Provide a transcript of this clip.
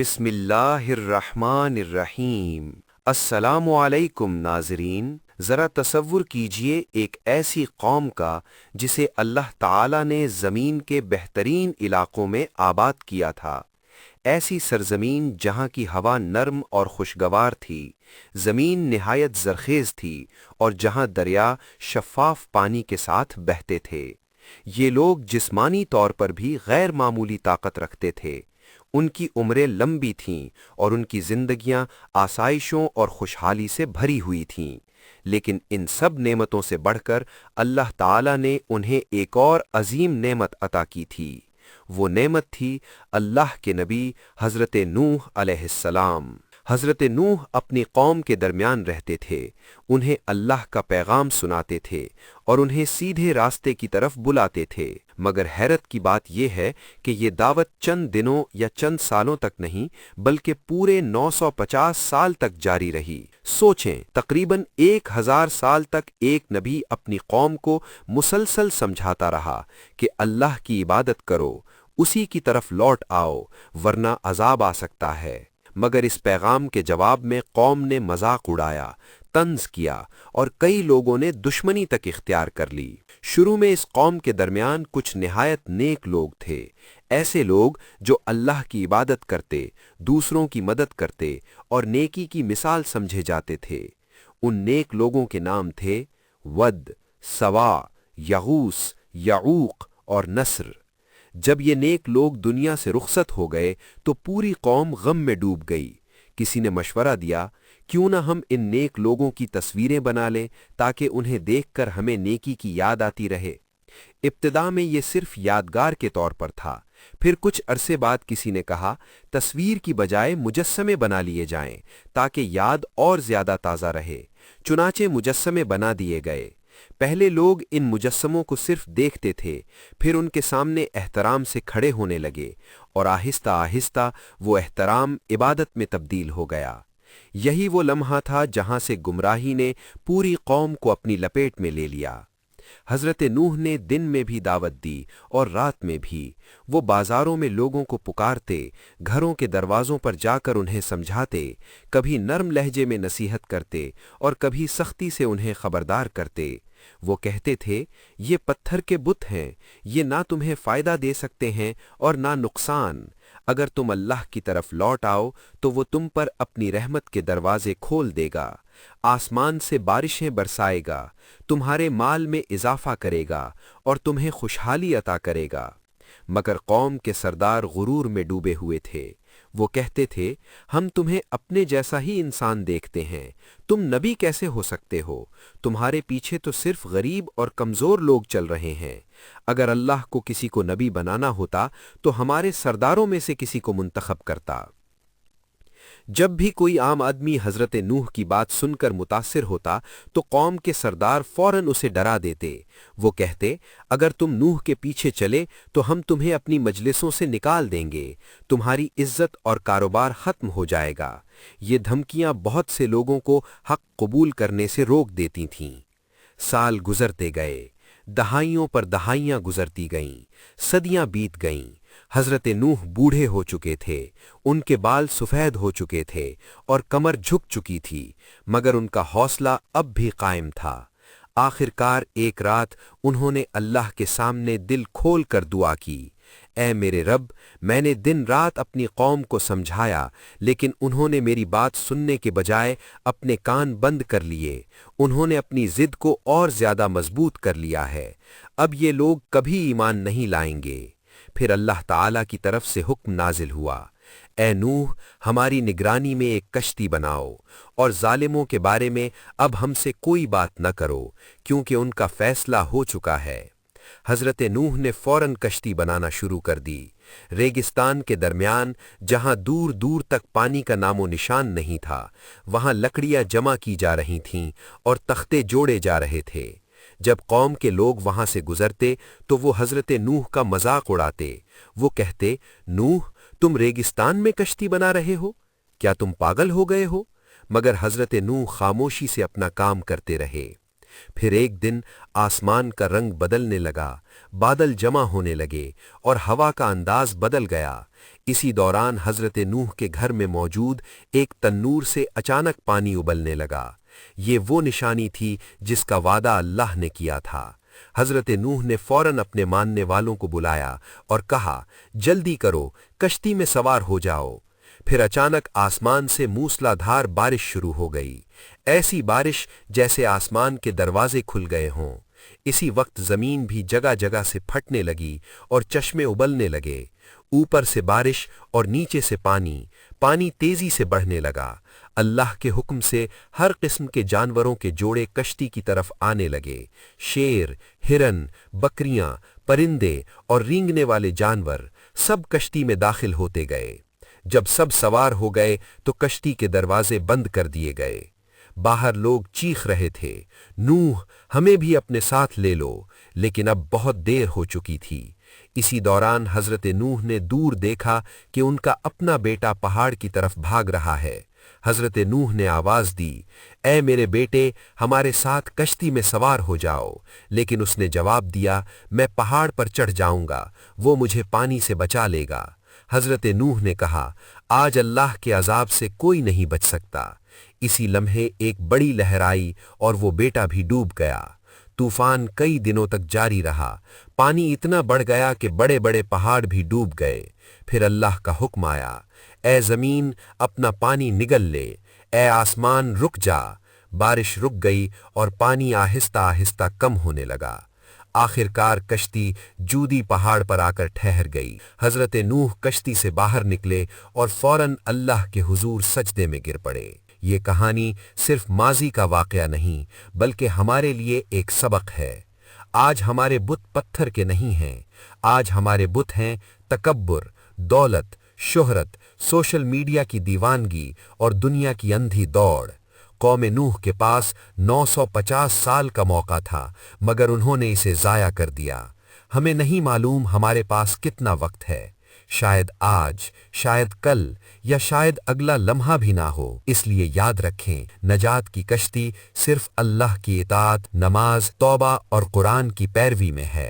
بسم اللہ الرحمن الرحیم۔ السلام علیکم ناظرین، ذرا تصور کیجئے ایک ایسی قوم کا جسے اللہ تعالی نے زمین کے بہترین علاقوں میں آباد کیا تھا، ایسی سرزمین جہاں کی ہوا نرم اور خوشگوار تھی، زمین نہایت زرخیز تھی اور جہاں دریا شفاف پانی کے ساتھ بہتے تھے۔ یہ لوگ جسمانی طور پر بھی غیر معمولی طاقت رکھتے تھے، ان کی عمریں لمبی تھیں اور ان کی زندگیاں آسائشوں اور خوشحالی سے بھری ہوئی تھیں، لیکن ان سب نعمتوں سے بڑھ کر اللہ تعالی نے انہیں ایک اور عظیم نعمت عطا کی تھی۔ وہ نعمت تھی اللہ کے نبی حضرت نوح علیہ السلام۔ حضرت نوح اپنی قوم کے درمیان رہتے تھے، انہیں اللہ کا پیغام سناتے تھے اور انہیں سیدھے راستے کی طرف بلاتے تھے، مگر حیرت کی بات یہ ہے کہ یہ دعوت چند دنوں یا چند سالوں تک نہیں بلکہ پورے 950 سال تک جاری رہی۔ سوچیں، تقریباً 1000 سال تک ایک نبی اپنی قوم کو مسلسل سمجھاتا رہا کہ اللہ کی عبادت کرو، اسی کی طرف لوٹ آؤ ورنہ عذاب آ سکتا ہے، مگر اس پیغام کے جواب میں قوم نے مذاق اڑایا، طنز کیا اور کئی لوگوں نے دشمنی تک اختیار کر لی۔ شروع میں اس قوم کے درمیان کچھ نہایت نیک لوگ تھے، ایسے لوگ جو اللہ کی عبادت کرتے، دوسروں کی مدد کرتے اور نیکی کی مثال سمجھے جاتے تھے۔ ان نیک لوگوں کے نام تھے ود، سوا، یغوث، یعوق اور نصر۔ جب یہ نیک لوگ دنیا سے رخصت ہو گئے تو پوری قوم غم میں ڈوب گئی۔ کسی نے مشورہ دیا، کیوں نہ ہم ان نیک لوگوں کی تصویریں بنا لیں تاکہ انہیں دیکھ کر ہمیں نیکی کی یاد آتی رہے۔ ابتدا میں یہ صرف یادگار کے طور پر تھا، پھر کچھ عرصے بعد کسی نے کہا تصویر کی بجائے مجسمے بنا لیے جائیں تاکہ یاد اور زیادہ تازہ رہے۔ چنانچہ مجسمے بنا دیے گئے۔ پہلے لوگ ان مجسموں کو صرف دیکھتے تھے، پھر ان کے سامنے احترام سے کھڑے ہونے لگے اور آہستہ آہستہ وہ احترام عبادت میں تبدیل ہو گیا۔ یہی وہ لمحہ تھا جہاں سے گمراہی نے پوری قوم کو اپنی لپیٹ میں لے لیا۔ حضرت نوح نے دن میں بھی دعوت دی اور رات میں بھی۔ وہ بازاروں میں لوگوں کو پکارتے، گھروں کے دروازوں پر جا کر انہیں سمجھاتے، کبھی نرم لہجے میں نصیحت کرتے اور کبھی سختی سے انہیں خبردار کرتے۔ وہ کہتے تھے، یہ پتھر کے بت ہیں، یہ نہ تمہیں فائدہ دے سکتے ہیں اور نہ نقصان۔ اگر تم اللہ کی طرف لوٹ آؤ تو وہ تم پر اپنی رحمت کے دروازے کھول دے گا، آسمان سے بارشیں برسائے گا، تمہارے مال میں اضافہ کرے گا اور تمہیں خوشحالی عطا کرے گا۔ مگر قوم کے سردار غرور میں ڈوبے ہوئے تھے۔ وہ کہتے تھے، ہم تمہیں اپنے جیسا ہی انسان دیکھتے ہیں، تم نبی کیسے ہو سکتے ہو؟ تمہارے پیچھے تو صرف غریب اور کمزور لوگ چل رہے ہیں۔ اگر اللہ کو کسی کو نبی بنانا ہوتا تو ہمارے سرداروں میں سے کسی کو منتخب کرتا۔ جب بھی کوئی عام آدمی حضرت نوح کی بات سن کر متاثر ہوتا تو قوم کے سردار فوراً اسے ڈرا دیتے۔ وہ کہتے، اگر تم نوح کے پیچھے چلے تو ہم تمہیں اپنی مجلسوں سے نکال دیں گے، تمہاری عزت اور کاروبار ختم ہو جائے گا۔ یہ دھمکیاں بہت سے لوگوں کو حق قبول کرنے سے روک دیتی تھیں۔ سال گزرتے گئے، دہائیوں پر دہائیاں گزرتی گئیں، صدیاں بیت گئیں۔ حضرت نوح بوڑھے ہو چکے تھے، ان کے بال سفید ہو چکے تھے اور کمر جھک چکی تھی، مگر ان کا حوصلہ اب بھی قائم تھا۔ آخر کار ایک رات انہوں نے اللہ کے سامنے دل کھول کر دعا کی، اے میرے رب، میں نے دن رات اپنی قوم کو سمجھایا لیکن انہوں نے میری بات سننے کے بجائے اپنے کان بند کر لیے، انہوں نے اپنی ضد کو اور زیادہ مضبوط کر لیا ہے، اب یہ لوگ کبھی ایمان نہیں لائیں گے۔ پھر اللہ تعالیٰ کی طرف سے حکم نازل ہوا، اے نوح، ہماری نگرانی میں ایک کشتی بناؤ اور ظالموں کے بارے میں اب ہم سے کوئی بات نہ کرو کیونکہ ان کا فیصلہ ہو چکا ہے۔ حضرت نوح نے فوراً کشتی بنانا شروع کر دی۔ ریگستان کے درمیان جہاں دور دور تک پانی کا نام و نشان نہیں تھا، وہاں لکڑیاں جمع کی جا رہی تھیں اور تختے جوڑے جا رہے تھے۔ جب قوم کے لوگ وہاں سے گزرتے تو وہ حضرت نوح کا مذاق اڑاتے۔ وہ کہتے، نوح، تم ریگستان میں کشتی بنا رہے ہو؟ کیا تم پاگل ہو گئے ہو؟ مگر حضرت نوح خاموشی سے اپنا کام کرتے رہے۔ پھر ایک دن آسمان کا رنگ بدلنے لگا، بادل جمع ہونے لگے اور ہوا کا انداز بدل گیا۔ اسی دوران حضرت نوح کے گھر میں موجود ایک تنور سے اچانک پانی ابلنے لگا۔ یہ وہ نشانی تھی جس کا وعدہ اللہ نے کیا تھا۔ حضرت نوح نے فوراً اپنے ماننے والوں کو بلایا اور کہا، جلدی کرو، کشتی میں سوار ہو جاؤ۔ پھر اچانک آسمان سے موسلا دھار بارش شروع ہو گئی، ایسی بارش جیسے آسمان کے دروازے کھل گئے ہوں۔ اسی وقت زمین بھی جگہ جگہ سے پھٹنے لگی اور چشمے ابلنے لگے۔ اوپر سے بارش اور نیچے سے پانی تیزی سے بڑھنے لگا۔ اللہ کے حکم سے ہر قسم کے جانوروں کے جوڑے کشتی کی طرف آنے لگے۔ شیر، ہرن، بکریاں، پرندے اور رینگنے والے جانور سب کشتی میں داخل ہوتے گئے۔ جب سب سوار ہو گئے تو کشتی کے دروازے بند کر دیے گئے۔ باہر لوگ چیخ رہے تھے، نوح ہمیں بھی اپنے ساتھ لے لو، لیکن اب بہت دیر ہو چکی تھی۔ اسی دوران حضرت نوح نے دور دیکھا کہ ان کا اپنا بیٹا پہاڑ کی طرف بھاگ رہا ہے۔ حضرت نوح نے آواز دی، اے میرے بیٹے، ہمارے ساتھ کشتی میں سوار ہو جاؤ، لیکن اس نے جواب دیا، میں پہاڑ پر چڑھ جاؤں گا، وہ مجھے پانی سے بچا لے گا۔ حضرت نوح نے کہا، آج اللہ کے عذاب سے کوئی نہیں بچ سکتا۔ اسی لمحے ایک بڑی لہر آئی اور وہ بیٹا بھی ڈوب گیا۔ طوفان کئی دنوں تک جاری رہا، پانی اتنا بڑھ گیا کہ بڑے بڑے پہاڑ بھی ڈوب گئے۔ پھر اللہ کا حکم آیا، اے زمین اپنا پانی نگل لے، اے آسمان رک جا۔ بارش رک گئی اور پانی آہستہ آہستہ کم ہونے لگا۔ آخر کار کشتی جودی پہاڑ پر آ کر ٹھہر گئی۔ حضرت نوح کشتی سے باہر نکلے اور فوراً اللہ کے حضور سجدے میں گر پڑے۔ یہ کہانی صرف ماضی کا واقعہ نہیں بلکہ ہمارے لیے ایک سبق ہے۔ آج ہمارے بت پتھر کے نہیں ہیں، آج ہمارے بت ہیں تکبر، دولت، شہرت، سوشل میڈیا کی دیوانگی اور دنیا کی اندھی دوڑ۔ قوم نوح کے پاس 950 سال کا موقع تھا مگر انہوں نے اسے ضائع کر دیا۔ ہمیں نہیں معلوم ہمارے پاس کتنا وقت ہے، شاید آج، شاید کل یا شاید اگلا لمحہ بھی نہ ہو۔ اس لیے یاد رکھیں، نجات کی کشتی صرف اللہ کی اطاعت، نماز، توبہ اور قرآن کی پیروی میں ہے۔